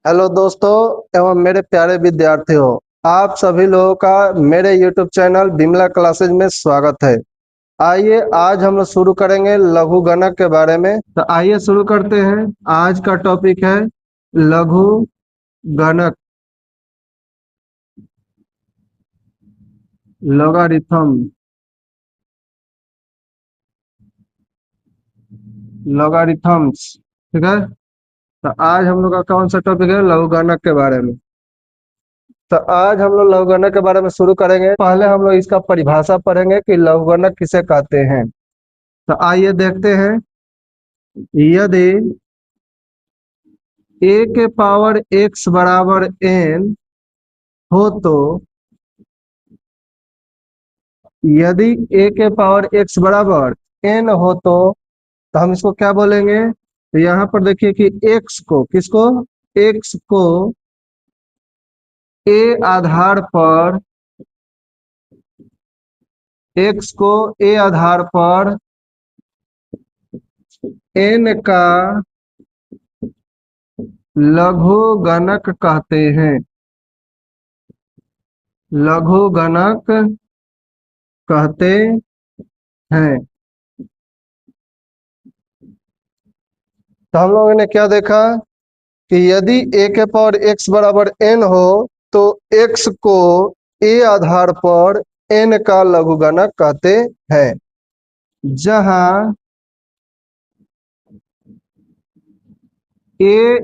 Hello दोस्तों एवं मेरे प्यारे विद्यार्थियों। आप सभी लोगों का मेरे YouTube चैनल बिमला क्लासेज में स्वागत है। आइए आज हम लोग शुरू करेंगे लघु गणक के बारे में। तो आइए शुरू करते हैं। आज का टॉपिक है लघु गणक, लॉगरिथम, लॉगरिथम्स। ठीक है। तो आज हम लोग का कौन सा टॉपिक है? लघु गणक के बारे में। तो आज हम लोग लघुगणक के बारे में शुरू करेंगे। पहले हम लोग इसका परिभाषा पढ़ेंगे कि लघुगणक किसे कहते हैं। तो आइए देखते हैं। यदि a के पावर x बराबर n हो तो, यदि a के पावर x बराबर n हो तो हम इसको क्या बोलेंगे? तो यहाँ पर देखिए कि x को, किसको? x को a आधार पर, x को a आधार पर n का लघु गणक कहते हैं। लघु गणक कहते हैं। तो हम लोगों ने क्या देखा कि यदि a के पावर x बराबर n हो तो x को a आधार पर n का लघुगणक कहते हैं। जहां a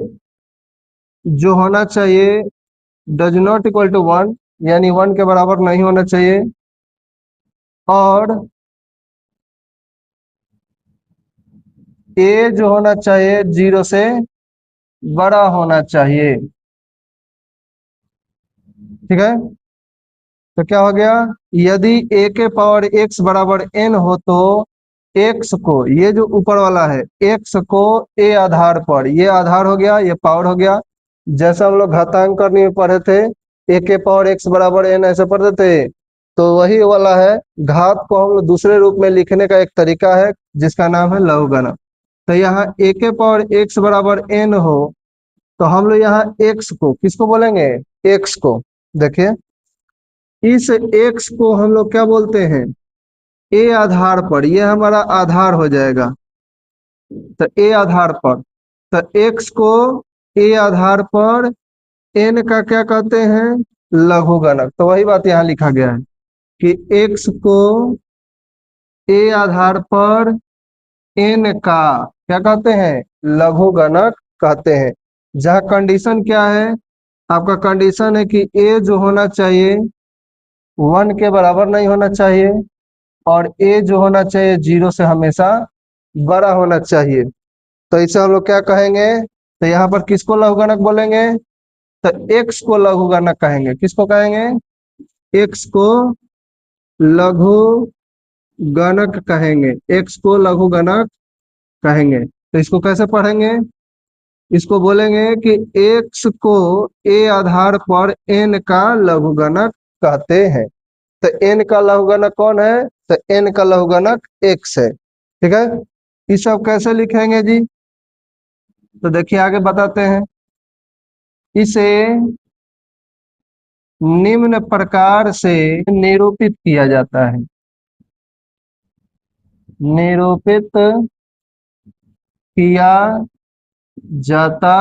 जो होना चाहिए डज नॉट इक्वल टू 1, यानी 1 के बराबर नहीं होना चाहिए, और a जो होना चाहिए 0 से बड़ा होना चाहिए। ठीक है। तो क्या हो गया? यदि a के पावर x बराबर n हो तो x को, ये जो ऊपर वाला है, x को a आधार पर, ये आधार हो गया, ये पावर हो गया। जैसा हम लोग घातांक करने में पढ़े थे, a के पावर x बराबर n ऐसे पढ़ते थे, तो वही वाला है। घात को हम लोग दूसरे रूप में लिखने का एक तरीका है जिसका नाम है लघुगणक। तो यहाँ a के पावर x बराबर n हो तो हम लोग यहाँ x को, किसको बोलेंगे? x को। देखिए, इस x को हम लोग क्या बोलते हैं? a आधार पर, ये हमारा आधार हो जाएगा। तो a आधार पर, तो x को a आधार पर n का क्या कहते हैं? लघुगणक। तो वही बात यहाँ लिखा गया है कि x को a आधार पर n का क्या कहते हैं? लघुगणक कहते हैं। जहाँ कंडीशन क्या है? आपका कंडीशन है कि a जो होना चाहिए 1 के बराबर नहीं होना चाहिए, और a जो होना चाहिए 0 से हमेशा बड़ा होना चाहिए। तो इसे हम लोग क्या कहेंगे? तो यहाँ पर किसको लघुगणक बोलेंगे? तो x को लघुगणक कहेंगे। किसको कहेंगे? x को लघुगणक कहेंगे। x को लघुगणक कहेंगे। तो इसको कैसे पढ़ेंगे? इसको बोलेंगे कि x को a आधार पर n का लघुगणक कहते हैं। तो n का लघुगणक कौन है? तो n का लघुगणक x है। ठीक है। ये सब कैसे लिखेंगे जी? तो देखिए आगे बताते हैं। इसे निम्न प्रकार से निरूपित किया जाता है। निरूपित किया जाता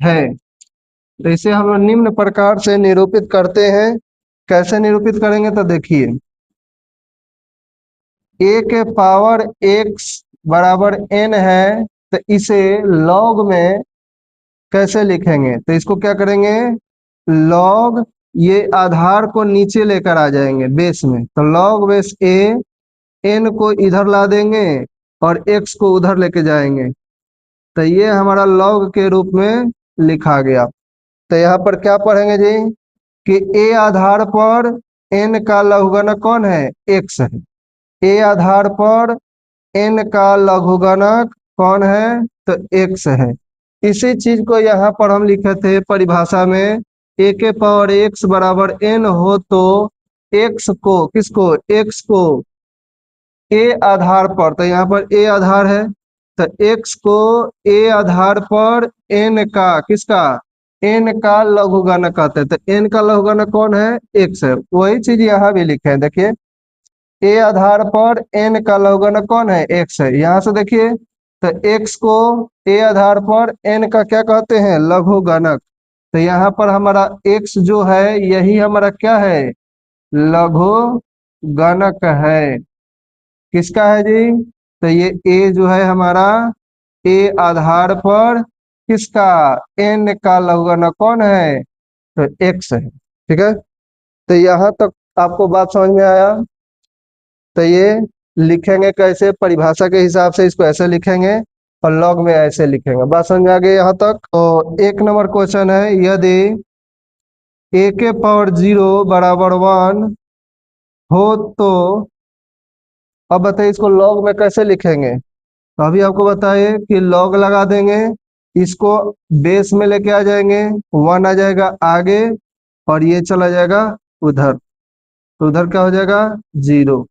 है। तो इसे हम लोग निम्न प्रकार से निरूपित करते हैं। कैसे निरूपित करेंगे? तो देखिए, a के पावर x बराबर n है, तो इसे log में कैसे लिखेंगे? तो इसको क्या करेंगे? log, ये आधार को नीचे लेकर आ जाएंगे बेस में, तो log बेस a, n को इधर ला देंगे और x को उधर लेके जाएंगे। तो ये हमारा log के रूप में लिखा गया। तो यहाँ पर क्या पढ़ेंगे जी कि a आधार पर n का लघुगणक कौन है? x है। a आधार पर n का लघुगणक कौन है? तो x है। इसी चीज को यहाँ पर हम लिखे थे परिभाषा में, a के पावर x बराबर n हो तो x को, किसको? x को a आधार पर, तो यहाँ पर a आधार है, तो x को a आधार पर n का, किसका? n का लघुगणक कहते हैं। तो n का लघुगणक कौन है? x है। वही चीज यहाँ भी लिखे हैं, देखिए a आधार पर n का लघुगणक कौन है? x है। यहाँ से देखिए तो x को a आधार पर n का क्या कहते हैं? लघुगणक। तो यहाँ पर हमारा x जो है यही हमारा क्या है? लघुगणक है। किसका है जी? तो ये a जो है हमारा a आधार पर किसका? n का लघुगणक कौन है? तो x है। ठीक है, तो यहाँ तक आपको बात समझ में आया? तो ये लिखेंगे कैसे? परिभाषा के हिसाब से इसको ऐसे लिखेंगे और लॉग में ऐसे लिखेंगे। बात समझ में आ गई यहाँ तक? तो 1 नंबर क्वेश्चन है, यदि a के पावर 0 बराबर 1 हो तो अब बताइए इसको लॉग में कैसे लिखेंगे? तो अभी आपको बताइए कि लॉग लगा देंगे, इसको बेस में लेके आ जाएंगे, 1 आ जाएगा आगे और ये चला जाएगा उधर, तो उधर क्या हो जाएगा? 0।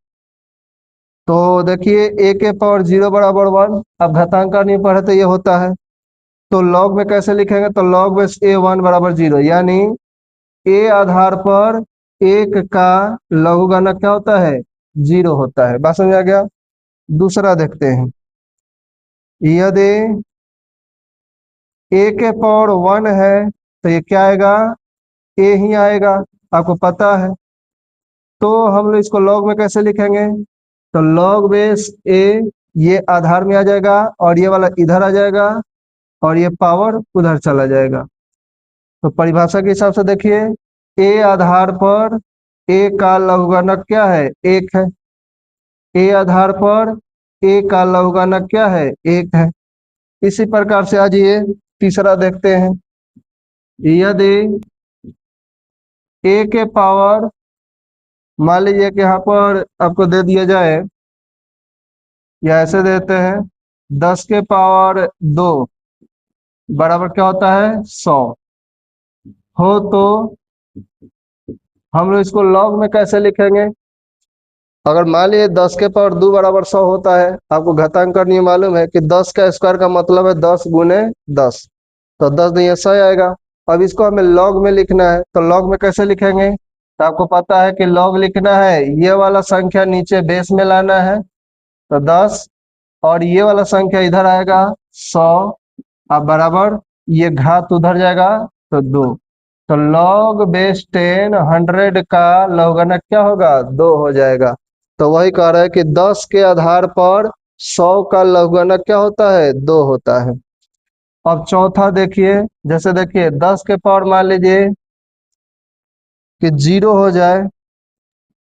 तो देखिए a के पावर 0 बराबर 1, अब घातांक नहीं पढ़े तो ये होता है। तो लॉग में कैसे लिखेंगे? तो लॉग में a1 बराबर 0, यानी a आधार पर 1 का लघुगणक क्या होता है? 0 होता है। बात समझ आ गया? दूसरा देखते हैं, यदि a के पावर 1 है तो ये क्या आएगा? a ही आएगा, आपको पता है। तो हम लोग इसको लॉग में कैसे लिखेंगे? तो लॉग बेस a, ये आधार में आ जाएगा और ये वाला इधर आ जाएगा और ये पावर उधर चला जाएगा। तो परिभाषा के हिसाब से देखिए a आधार पर a का लघुगणक क्या है? 1 है। a आधार पर a का लघुगणक क्या है? 1 है। इसी प्रकार से आज ये तीसरा देखते हैं, यदि a के पावर मान लीजिए कि यहाँ पर आपको दे दिया जाए या ऐसे देते हैं 10 के पावर 2 बराबर क्या होता है? 100 हो तो हम लोग इसको लॉग में कैसे लिखेंगे? अगर मान लीजिए 10 के पावर 2 बराबर 100 होता है, आपको घातांक का नियम मालूम है कि 10 का स्क्वायर का मतलब है 10 गुने 10, तो 10 नहीं 100 आएगा। अब इसको हमें लॉग में लिखना है, तो लॉग में कैसे लिखेंगे? तो आपको पता है कि लॉग लिखना है, ये वाला संख्या नीचे बेस में लाना है तो 10 और ये वाला संख्या इधर आएगा 100, अब बराबर ये घात उधर जाएगा तो 2। तो लॉग बेस 10 100 का लघुगणक क्या होगा? 2 हो जाएगा। तो वही कह रहा है कि 10 के आधार पर 100 का लघुगणक क्या होता है? 2 होता है। अब चौथा देखिए, जैसे देखिए 10 के पावर मान लीजिए कि 0 हो जाए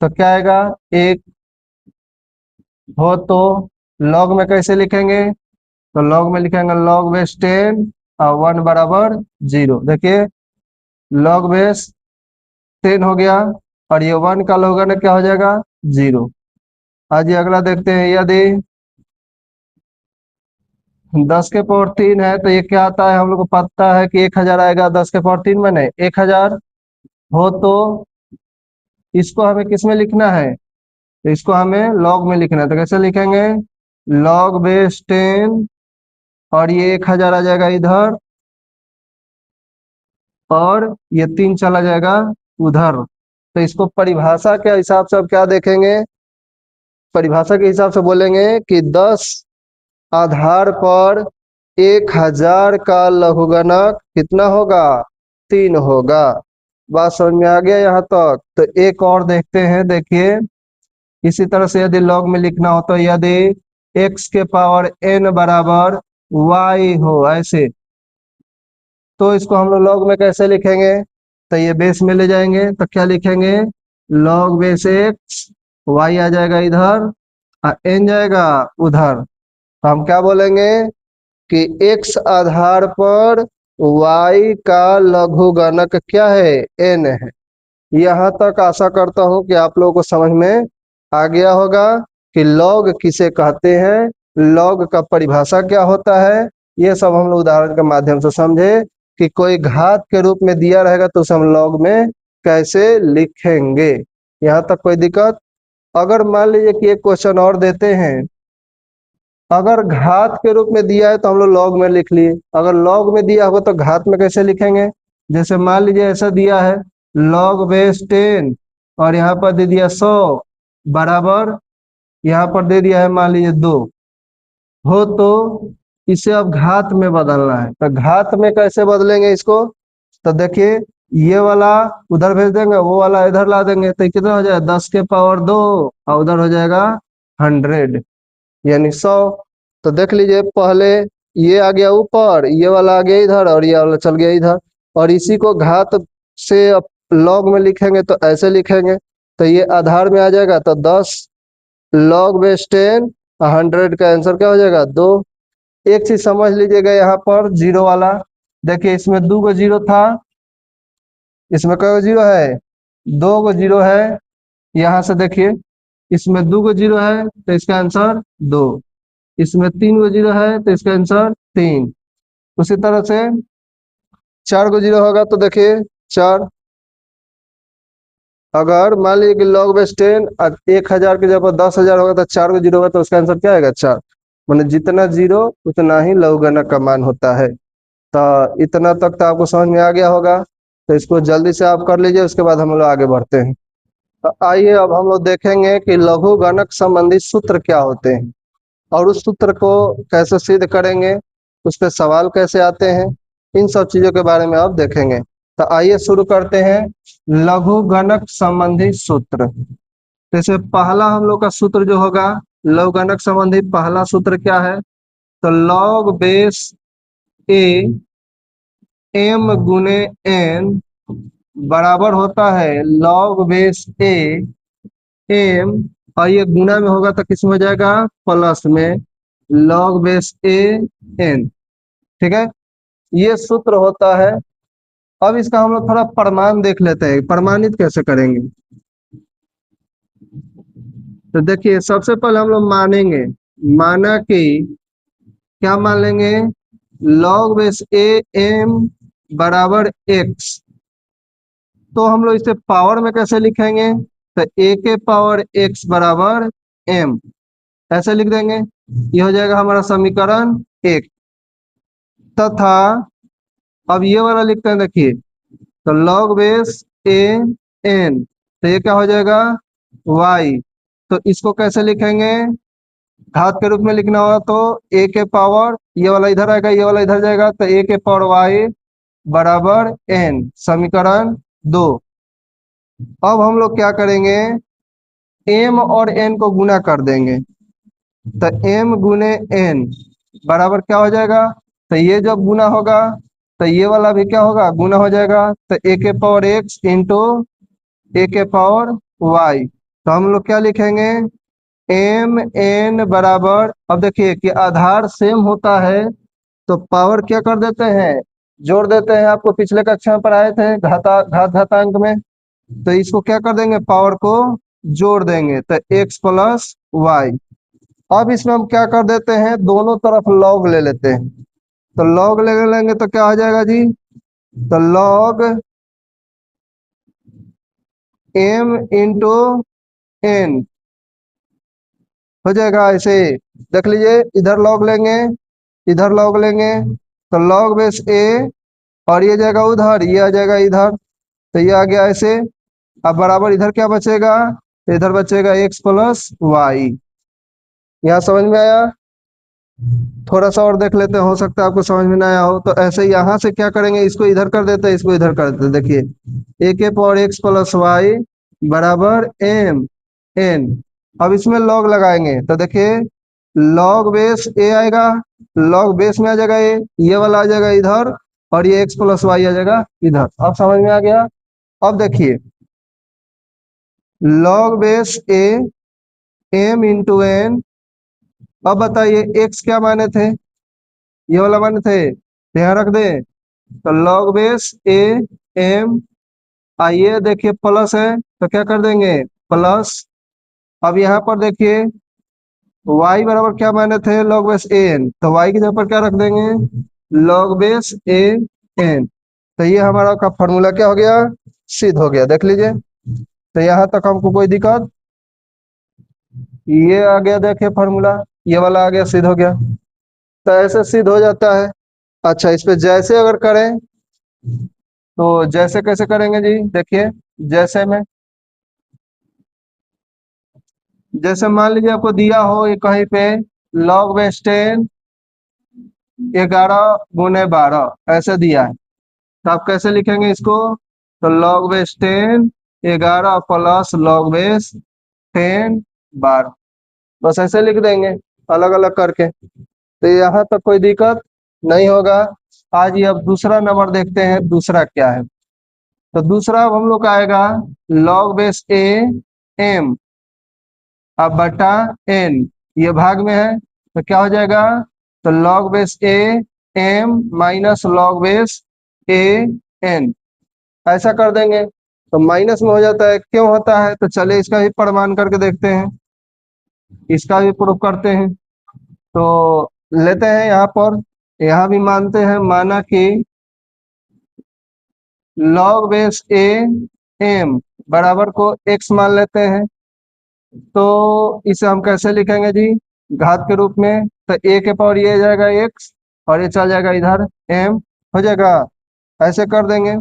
तो क्या आएगा? 1 हो तो लॉग में कैसे लिखेंगे? तो लॉग में लिखेंगे लॉग बेस 10 और 1 बराबर 0। देखिए लॉग बेस 10 हो गया और ये 1 का लघुगणक क्या हो जाएगा? 0। आज ये अगला देखते हैं, यदि 10 के पावर 3 है तो ये क्या आता है? हम लोग को पता है कि 1000 आएगा। 10 के पावर 3 मैंने 1000 हो तो इसको हमें किस में लिखना है? तो इसको हमें लॉग में लिखना है। तो कैसे लिखेंगे? लॉग बेस 10 और ये 1000 आ जाएगा इधर और ये 3 चला जाएगा उधर। तो इसको परिभाषा के हिसाब से अब क्या देखेंगे? परिभाषा के हिसाब से बोलेंगे कि 10 आधार पर 1000 का लघुगणक कितना होगा? 3 होगा। बात समझ में आ गया यहाँ तक? तो एक और देखते हैं, देखिए इसी तरह से यदि लॉग में लिखना हो तो यदि x के पावर n बराबर y हो ऐसे, तो इसको हम लोग लॉग में कैसे लिखेंगे? तो ये बेस में ले जाएंगे तो क्या लिखेंगे? लॉग बेस x, y आ जाएगा इधर और n जाएगा उधर। तो हम क्या बोलेंगे कि x आधार पर y का लघुगणक क्या है? n है। यहाँ तक आशा करता हूँ कि आप लोगों को समझ में आ गया होगा कि लॉग किसे कहते हैं, लॉग का परिभाषा क्या होता है। ये सब हम लोग उदाहरण के माध्यम से समझे कि कोई घात के रूप में दिया रहेगा तो उसे हम लॉग में कैसे लिखेंगे। यहाँ तक कोई दिक्कत? अगर मान लीजिए कि एक क्वेश्चन और देते हैं, अगर घात के रूप में दिया है तो हम लोग लॉग में लिख लिए, अगर लॉग में दिया होगा तो घात में कैसे लिखेंगे? जैसे मान लीजिए ऐसा दिया है log बेस 10 और यहाँ पर दे दिया 100 बराबर यहाँ पर दे दिया है मान लीजिए 2 हो, तो इसे अब घात में बदलना है। तो घात में कैसे बदलेंगे इसको? तो देखिए ये वाला उधर भेज देंगे, वो वाला इधर ला देंगे, तो कितना हो जाएगा 10 के पावर 2 और उधर हो जाएगा 100 यानी 100। तो देख लीजिए पहले ये आ गया ऊपर, ये वाला आ गया इधर और ये वाला चल गया इधर, और इसी को घात से लॉग में लिखेंगे तो ऐसे लिखेंगे, तो ये आधार में आ जाएगा तो 10 log बेस 10 100 का आंसर क्या हो जाएगा 2। एक चीज समझ लीजिएगा यहाँ पर जीरो वाला, देखिए इसमें 2 गो जीरो था, इसमें कई जीरो है 2 गो जीरो है, यहाँ से देखिए इसमें 2 गो जीरो है तो इसका आंसर 2, इसमें 3 गो जीरो है तो इसका आंसर 3। उसी तरह से 4 गो जीरो होगा तो देखिए 4। अगर मान लीजिए कि log बेस 10 1000 की जगह 10,000 होगा तो 4 गो जीरो होगा तो उसका आंसर क्या आएगा 4। मैंने जितना जीरो उतना ही लघुगणक का मान होता है। तो इतना तक तो आपको समझ में आ गया होगा, तो इसको जल्दी से आप कर लीजिए, उसके बाद हम लोग आगे बढ़ते हैं। तो आइए अब हम लोग देखेंगे कि लघुगणक संबंधी सूत्र क्या होते हैं और उस सूत्र को कैसे सिद्ध करेंगे, उस पर सवाल कैसे आते हैं, इन सब चीजों के बारे में अब देखेंगे। तो आइए शुरू करते हैं लघुगणक संबंधी सूत्र। जैसे पहला हम लोग का सूत्र जो होगा लघुगणक संबंधी, पहला सूत्र क्या है? तो log बेस a m गुने n बराबर होता है log बेस a m, और ये गुना में होगा तो किस में हो जाएगा प्लस में log बेस a n। ठीक है, ये सूत्र होता है। अब इसका हम लोग थोड़ा प्रमाण देख लेते हैं, प्रमाणित कैसे करेंगे। तो देखिए सबसे पहले हम लोग मानेंगे, माना कि क्या मान लेंगे log बेस a m बराबर x, तो हम लोग इसे पावर में कैसे लिखेंगे? तो a के पावर x बराबर m ऐसे लिख देंगे, ये हो जाएगा हमारा समीकरण 1। तथा अब ये वाला लिखते हैं, देखिए तो log बेस a n, तो ये क्या हो जाएगा y, तो इसको कैसे लिखेंगे? घात के रूप में लिखना होगा तो a के पावर, ये वाला इधर आएगा ये वाला इधर जाएगा, तो a के पावर y बराबर n, समीकरण 2। अब हम लोग क्या करेंगे, m और n को गुना कर देंगे, तो m गुने n बराबर क्या हो जाएगा? तो ये जब गुना होगा तो ये वाला भी क्या होगा गुना हो जाएगा, तो a के पावर x इंटू a के पावर y। तो हम लोग क्या लिखेंगे m n बराबर, अब देखिए कि आधार सेम होता है तो पावर क्या कर देते हैं जोड़ देते हैं, आपको पिछले कक्षा में पढ़ाए थे घात घातांक में। तो इसको क्या कर देंगे पावर को जोड़ देंगे तो x प्लस वाई। अब इसमें हम क्या कर देते हैं दोनों तरफ लॉग ले लेते हैं, तो लॉग ले लेंगे तो क्या हो जाएगा जी, तो लॉग m इंटू n हो जाएगा। ऐसे देख लीजिए इधर लॉग लेंगे इधर लॉग लेंगे तो log बेस a, और ये जाएगा उधर ये आ जाएगा इधर, तो ये आ गया ऐसे। अब बराबर इधर क्या बचेगा, इधर बचेगा x प्लस वाई। यहाँ समझ में आया? थोड़ा सा और देख लेते हैं, हो सकता है आपको समझ में ना आया हो। तो ऐसे यहाँ से क्या करेंगे, इसको इधर कर देते हैं इसको इधर कर देते हैं। देखिए a के पावर x प्लस वाई बराबर m n। अब इसमें लॉग लगाएंगे तो देखिए log बेस a आएगा, log बेस में आ जाएगा ये वाला आ जाएगा इधर, और ये x प्लस वाई आ जाएगा इधर। अब समझ में आ गया? अब देखिए log base a m into n, अब बताइए x क्या माने थे, ये वाला माने थे, तो यहाँ रख दे तो log बेस a m, आइए देखिए प्लस है तो क्या कर देंगे प्लस। अब यहाँ पर देखिए y बराबर क्या माने थे log बेस a n, तो y की जगह पर क्या रख देंगे log बेस a n। तो ये हमारा का फॉर्मूला क्या हो गया सिद्ध हो गया, देख लीजिए। तो यहाँ तक हमको कोई दिक्कत, ये आ गया देखिए फॉर्मूला, ये वाला आ गया सिद्ध हो गया। तो ऐसे सिद्ध हो जाता है। अच्छा इस पे जैसे अगर करें तो जैसे कैसे करेंगे जी, देखिए। जैसे में, जैसे मान लीजिए आपको दिया हो ये कहीं पे log बेस 10 11 × 12 ऐसे दिया है, तो आप कैसे लिखेंगे इसको? तो log base 10 11 plus log base 10 12, बस ऐसे लिख देंगे अलग अलग करके। तो यहाँ तक कोई दिक्कत नहीं होगा। आज ये अब दूसरा नंबर देखते हैं, दूसरा क्या है। तो दूसरा अब हम लोग का आएगा log बेस a m अब बटा n, ये भाग में है तो क्या हो जाएगा? तो log base a m minus log base a n ऐसा कर देंगे तो माइनस में हो जाता है। क्यों होता है? तो चलिए इसका भी प्रमाण करके देखते हैं, इसका भी प्रूफ करते हैं। तो लेते हैं यहाँ पर, यहाँ भी मानते हैं, माना कि log बेस a m बराबर को x मान लेते हैं। तो इसे हम कैसे लिखेंगे जी? घात के रूप में। तो a के पावर ये जाएगा x और ये चल जाएगा इधर m, हो जाएगा। ऐसे कर देंगे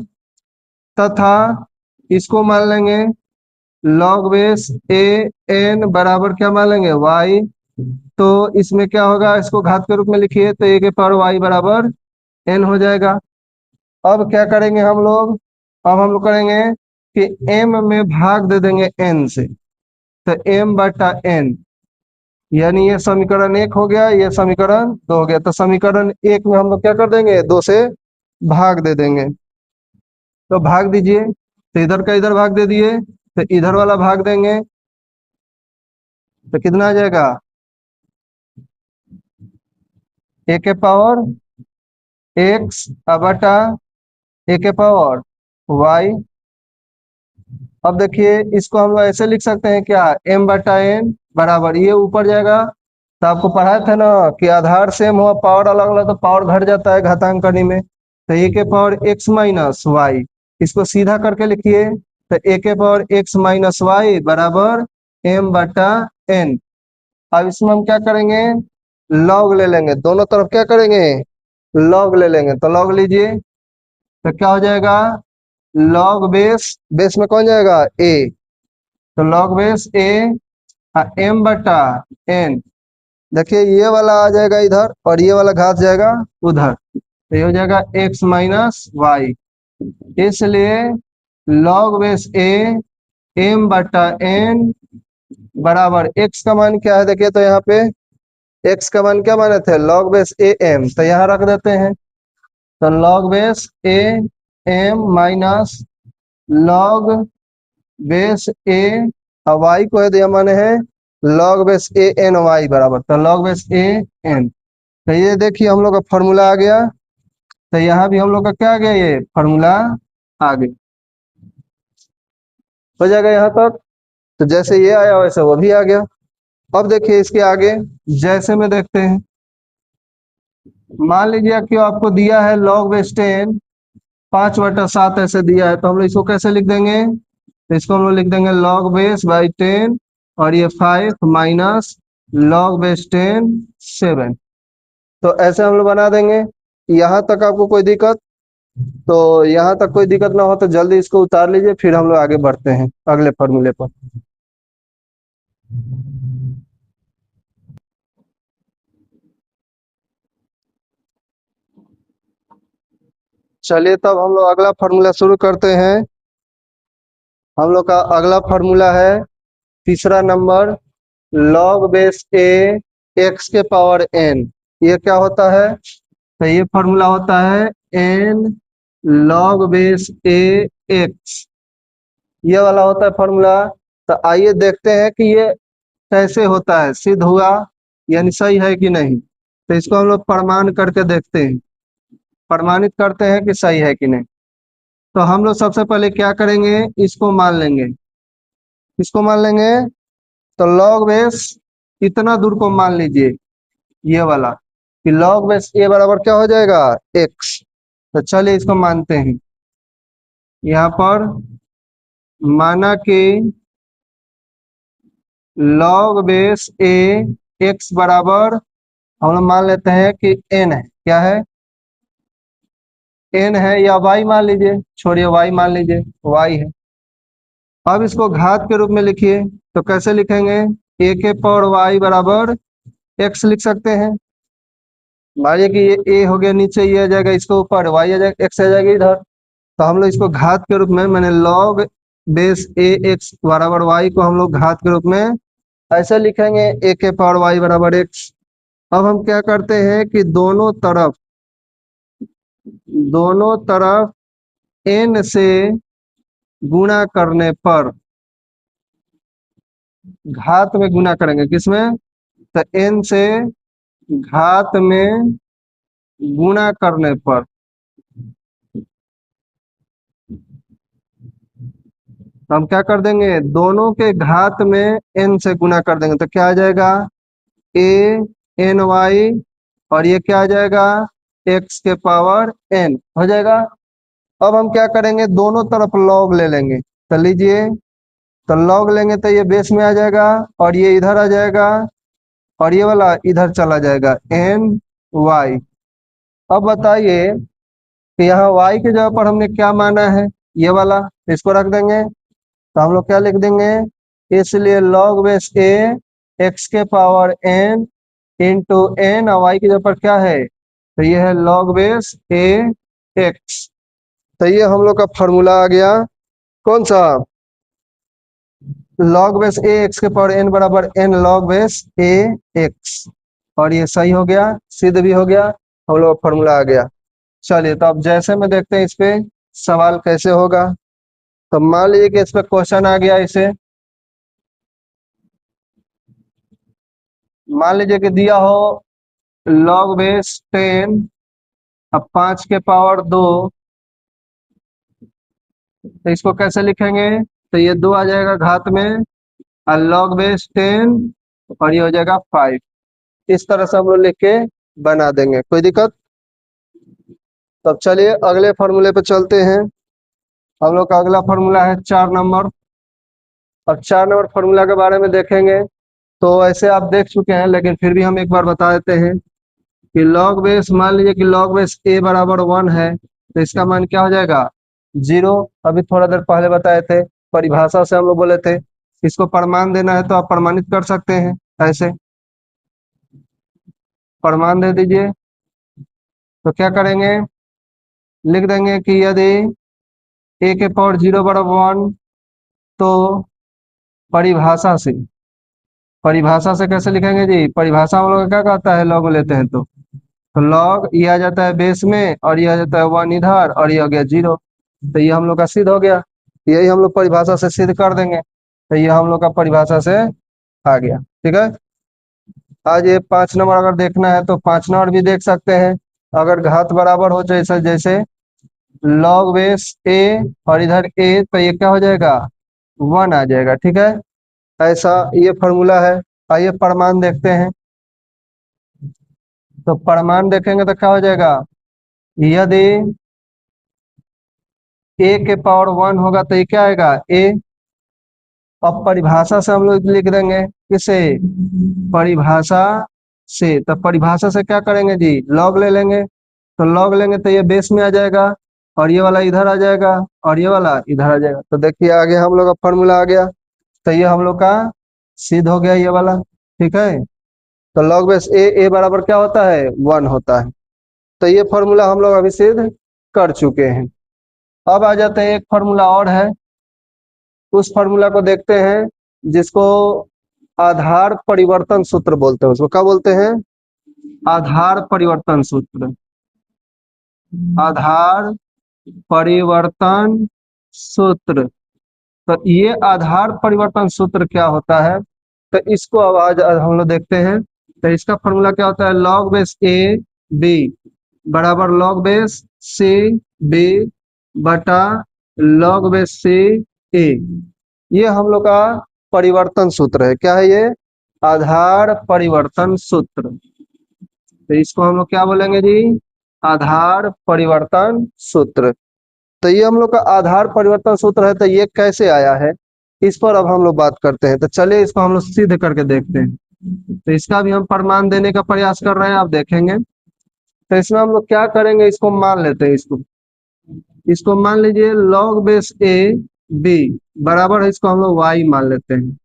तथा इसको मान लेंगे log बेस a n बराबर क्या मान लेंगे? y। तो इसमें क्या होगा? इसको घात के रूप में लिखिए तो a के पावर y बराबर n हो जाएगा। अब क्या करेंगे हम लोग? अब हम लोग करेंगे कि m में भाग दे देंगे n से, तो m बटा n, यानी ये समीकरण 1 हो गया, ये समीकरण 2 हो गया। तो समीकरण 1 में हम लोग क्या कर देंगे? 2 से भाग दे देंगे। तो भाग दीजिए, तो इधर का इधर भाग दे दिए, तो इधर वाला भाग देंगे तो कितना आ जाएगा? a के पावर x बटा a के पावर y। अब देखिए इसको हम लोग ऐसे लिख सकते हैं क्या? m बटा n बराबर, ये ऊपर जाएगा। तो आपको पढ़ाया था ना कि आधार सेम हो पावर अलग अलग तो पावर घट जाता है घातांक करने में। तो a के पावर x माइनस वाई, इसको सीधा करके लिखिए। तो a के पावर x माइनस वाई बराबर m बटा n। अब इसमें हम क्या करेंगे? लॉग ले लेंगे, दोनों तरफ क्या करेंगे? लॉग ले लेंगे। तो लॉग लीजिए तो क्या हो जाएगा? लॉग बेस, बेस में कौन जाएगा? a, तो लॉग बेस a m बटा n। देखिए ये वाला आ जाएगा इधर और ये वाला घात जाएगा उधर, तो ये हो जाएगा x माइनस वाई। इसलिए log बेस a m बटा n बराबर x का मान क्या है? देखिए तो यहाँ पे x का मान क्या माने थे? log बेस a m, तो यहाँ रख देते हैं। तो log base a m minus log base a और y को है दिया माने है log base a n y बराबर, तो log बेस a n। तो ये देखिए हम लोग का फॉर्मूला आ गया। तो यहाँ भी हम लोग का क्या आ गया? ये फॉर्मूला आ गया, हो जाएगा यहाँ तक। तो जैसे ये आया वैसे वो भी आ गया। अब देखिए इसके आगे जैसे में देखते हैं। मान लीजिए कि आपको दिया है log बेस 10 5/7 ऐसे दिया है, तो हम लोग इसको कैसे लिख देंगे? तो इसको हम लोग लिख देंगे log बेस बाई 10 और ये 5 माइनस log बेस 10 7। तो ऐसे हम लोग बना देंगे। यहाँ तक आपको कोई दिक्कत? तो यहाँ तक कोई दिक्कत ना हो तो जल्दी इसको उतार लीजिए, फिर हम लोग आगे बढ़ते हैं अगले फॉर्मूले पर। चलिए तब हम लोग अगला फॉर्मूला शुरू करते हैं। हम लोग का अगला फॉर्मूला है तीसरा number, log base a x के पावर n। ये क्या होता है? तो ये फॉर्मूला होता है n log base a x, ये वाला होता है फॉर्मूला। तो आइए देखते हैं कि ये कैसे होता है, सिद्ध हुआ यानी सही है कि नहीं। तो इसको हम लोग प्रमाण करके देखते हैं, प्रमाणित करते हैं कि सही है कि नहीं। तो हम लोग सबसे पहले क्या करेंगे? इसको मान लेंगे, इसको मान लेंगे। तो log बेस इतना दूर को मान लीजिए, ये वाला, कि log बेस a बराबर क्या हो जाएगा? x। तो चलिए इसको मानते हैं। यहाँ पर माना कि log बेस a x बराबर हम लोग मान लेते हैं कि n है, क्या है? n है या y मान लीजिए, छोड़िए y मान लीजिए, y है। अब इसको घात के रूप में लिखिए, तो कैसे लिखेंगे? a के पावर y बराबर x लिख सकते हैं। मानिए कि ये a हो गया नीचे, ये आ जाएगा इसके ऊपर, y आ जाएगा, x आ जाएगा इधर। तो हम लोग इसको घात के रूप में, मैंने log बेस a x बराबर y को हम लोग घात के रूप में ऐसे लिखेंगे, a के पावर y बराबर x। अब हम क्या करते हैं कि दोनों तरफ n से गुणा करने पर, घात में गुणा करेंगे, किसमें? तो n से घात में गुणा करने पर, हम क्या कर देंगे? दोनों के घात में n से गुणा कर देंगे, तो क्या आ जाएगा? a n y, और ये क्या आ जाएगा? x के पावर n हो जाएगा। अब हम क्या करेंगे? दोनों तरफ log ले लेंगे, तो लीजिए, तो log लेंगे तो ये बेस में आ जाएगा, और ये इधर आ जाएगा, और ये वाला इधर चला जाएगा, n y। अब बताइए कि यहाँ y की जगह पर हमने क्या माना है? ये वाला, इसको रख देंगे, तो हम लोग क्या लिख देंगे? इसलिए log बेस a x के पावर n इंटू n, और y की जगह पर क्या है? तो ये है log बेस a x। तो ये हम लोग का फॉर्मूला आ गया, कौन सा? log बेस a x के पावर n बराबर n log base a x। और ये सही हो गया, सिद्ध भी हो गया, हम लोग फॉर्मूला आ गया। चलिए, तो अब जैसे में देखते हैं इस पे सवाल कैसे होगा। तो मान लीजिए कि इस पे क्वेश्चन आ गया, इसे मान लीजिए कि दिया हो log बेस 10 अब 5 के पावर 2, तो इसको कैसे लिखेंगे? तो ये 2 आ जाएगा घात में, और log बेस 10, और ये हो जाएगा 5। इस तरह से हम लोग लिख के बना देंगे, कोई दिक्कत? तब चलिए अगले फॉर्मूले पे चलते हैं। हम लोग का अगला फॉर्मूला है 4 नंबर। अब 4 नंबर फॉर्मूला के बारे में देखेंगे, तो ऐसे आप देख चुके हैं, लेकिन फिर भी हम एक बार बता देते हैं कि log बेस, मान लीजिए कि log बेस a बराबर 1 है, तो इसका मान क्या हो जाएगा? 0। अभी थोड़ा देर पहले बताए थे, परिभाषा से हम लोग बोले थे इसको प्रमाण देना है, तो आप प्रमाणित कर सकते हैं, ऐसे प्रमाण दे दीजिए। तो क्या करेंगे? लिख देंगे कि यदि a के पावर 0 बराबर 1, तो परिभाषा से कैसे लिखेंगे जी? परिभाषा हम लोग क्या कहता है? लॉग लेते हैं तो लॉग ये आ जाता है बेस में, और ये आ जाता है 1 इधर, और ये हो गया 0। तो ये हम लोग का सिद्ध हो गया, यही हम लोग परिभाषा से सिद्ध कर देंगे। तो ये हम लोग का परिभाषा से आ गया, ठीक है। आज ये 5 नंबर अगर देखना है तो 5 नंबर भी देख सकते हैं। अगर घात बराबर हो जैसे जैसे log बेस a और इधर a, तो ये क्या हो जाएगा? 1 आ जाएगा, ठीक है। ऐसा ये फॉर्मूला है। आइए प्रमाण देखते हैं। तो प्रमाण देखेंगे तो क्या हो जाएगा? यदि a के पावर 1 होगा तो ये क्या आएगा? a। अब परिभाषा से हम लोग लिख देंगे, किसे? परिभाषा से। तो परिभाषा से क्या करेंगे जी? लॉग ले लेंगे, तो लॉग लेंगे तो ये बेस में आ जाएगा, और ये वाला इधर आ जाएगा, और ये वाला इधर आ जाएगा। तो देखिए आगे हम लोग का फॉर्मूला आ गया। तो ये हम लोग का सिद्ध हो गया, ये वाला, ठीक है। तो log बेस a बराबर क्या होता है? 1 होता है। तो ये फॉर्मूला हम लोग अभी सिद्ध कर चुके हैं। अब आ जाते हैं, एक फॉर्मूला और है, उस फॉर्मूला को देखते हैं, जिसको आधार परिवर्तन सूत्र बोलते हैं। उसको क्या बोलते हैं? आधार परिवर्तन सूत्र। आधार परिवर्तन सूत्र। तो ये आधार परिवर्तन सूत्र क्या होता है? तो इसको अब आज हम लोग देखते हैं। तो इसका फॉर्मूला क्या होता है? log बेस a b बराबर log बेस c b बटा log बेस c a। ये हम लोग का परिवर्तन सूत्र है। क्या है ये? आधार परिवर्तन सूत्र। तो इसको हम लोग क्या बोलेंगे जी? आधार परिवर्तन सूत्र। तो ये हम लोग का आधार परिवर्तन सूत्र है। तो ये कैसे आया है, इस पर अब हम लोग बात करते हैं। तो चलिए इसको हम लोग सिद्ध करके देखते हैं। तो इसका भी हम प्रमाण देने का प्रयास कर रहे हैं, आप देखेंगे। तो इसमें हम लोग क्या करेंगे? इसको मान लेते हैं, इसको इसको मान लीजिए log बेस ए बी बराबर है, इसको हम लोग y मान लेते हैं।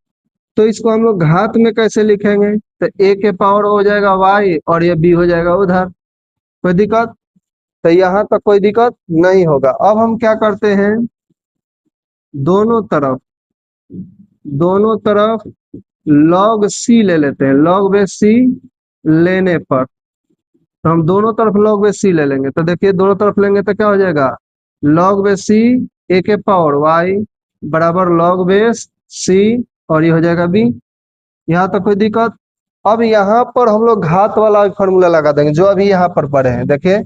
तो इसको हम लोग घात में कैसे लिखेंगे, तो a के पावर हो जाएगा y और ये b हो जाएगा उधर। कोई दिक्कत? तो यहाँ तक कोई दिक्कत नहीं होगा। अब हम क्या करते हैं, दोनों तरफ log c ले लेते हैं। log बेस c लेने पर तो हम दोनों तरफ log बेस c ले लेंगे। तो देखिए दोनों तरफ लेंगे तो क्या हो जाएगा, log बेस c a के पावर y बराबर log बेस c और ये हो जाएगा b। यहाँ तक कोई दिक्कत? अब यहाँ पर हम लोग घात वाला फॉर्मूला लगा देंगे जो अभी यहाँ पर पढ़े हैं। देखिए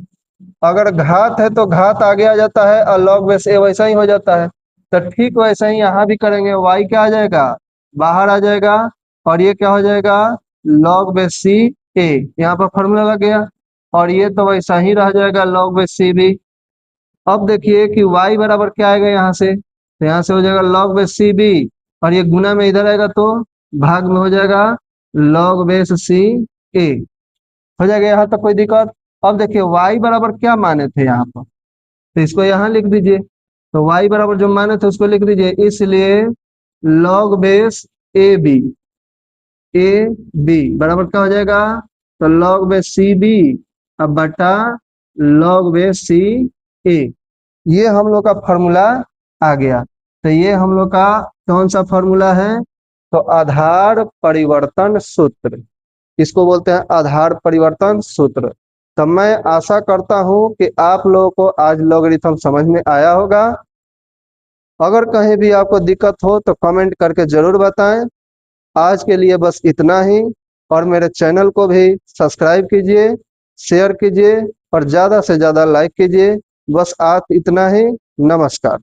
अगर घात है तो घात आगे आ जाता है और log बेस a वैसा ही हो जाता है। तो ठीक वैसा ही यहाँ भी करेंगे, y क्या आ जाएगा, बाहर आ जाएगा और ये क्या हो जाएगा, log बेस c a, यहाँ पर फॉर्मूला लग गया और ये तो वैसा ही रह जाएगा log बेस c b। अब देखिए कि y बराबर क्या आएगा यहाँ से, तो यहाँ से हो जाएगा log बेस c b और ये गुना में इधर आएगा तो भाग में हो जाएगा log बेस c a हो जाएगा। यहाँ तक कोई दिक्कत? अब देखिए y बराबर क्या माने थे यहाँ पर, तो इसको यहाँ लिख दीजिए। तो y बराबर जो माने थे उसको लिख दीजिए, इसलिए log बेस ए बी बराबर क्या हो जाएगा, तो log बेस सी बी अब बटा log बेस सी ए। ये हम लोग का फॉर्मूला आ गया। तो ये हम लोग का कौन सा फॉर्मूला है, तो आधार परिवर्तन सूत्र, इसको बोलते हैं आधार परिवर्तन सूत्र। तो मैं आशा करता हूं कि आप लोगों को आज लॉगरिथम समझ में आया होगा। अगर कहीं भी आपको दिक्कत हो तो कमेंट करके जरूर बताएं। आज के लिए बस इतना ही, और मेरे चैनल को भी सब्सक्राइब कीजिए, शेयर कीजिए और ज़्यादा से ज़्यादा लाइक कीजिए। बस आज इतना ही। नमस्कार।